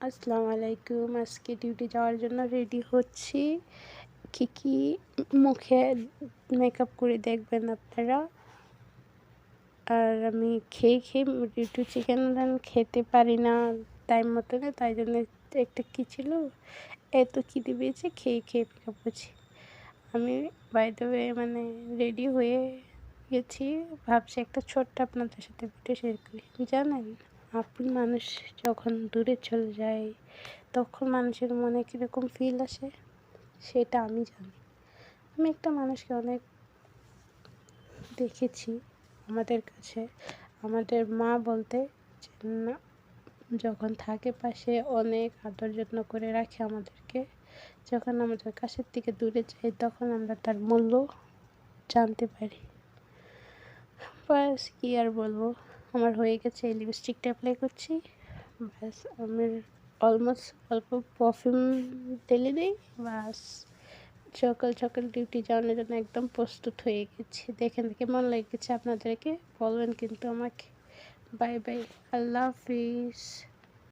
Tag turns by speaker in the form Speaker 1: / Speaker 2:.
Speaker 1: আসসালামু আলাইকুম। আজকে ডিউটি যাওয়ার জন্য রেডি হচ্ছি। কি মুখে মেকআপ করে দেখবেন আপনারা। আর আমি খেয়ে একটু চিকেন রান খেতে পারি না টাইম মতনে, তাই জন্য একটা কী ছিল, এত খিদে পেয়েছে খেয়ে মেকআপ করছি। আমি বাই দ্য ওয়ে রেডি হয়ে গেছি। ভাবছি একটা ছোট্ট আপনাদের সাথে ভিডিও শেয়ার করি। জানেন, আপন মানুষ যখন দূরে চলে যায় তখন মানুষের মনে কীরকম ফিল আসে সেটা আমি জানি। আমি একটা মানুষকে অনেক দেখেছি আমাদের কাছে, আমাদের মা বলতে যে না, যখন থাকে পাশে অনেক আদর যত্ন করে রাখে আমাদেরকে, যখন আমাদের কাছের থেকে দূরে যাই তখন আমরা তার মূল্য জানতে পারি। ব্যাস কী আর বলবো, আমার হয়ে গেছে। এই লিপস্টিকটা অ্যাপ্লাই করছি, ব্যাস আমার অলমোস্ট অল্প পারফিউম ঢেলে দিই, ব্যাস সকাল সকাল ডিউটি যাওয়ার জন্য একদম প্রস্তুত হয়ে গেছি। দেখেন কেমন লেগেছে আপনাদেরকে বলবেন কিন্তু আমাকে। বাই বাই, আল্লাহ হাফিজ।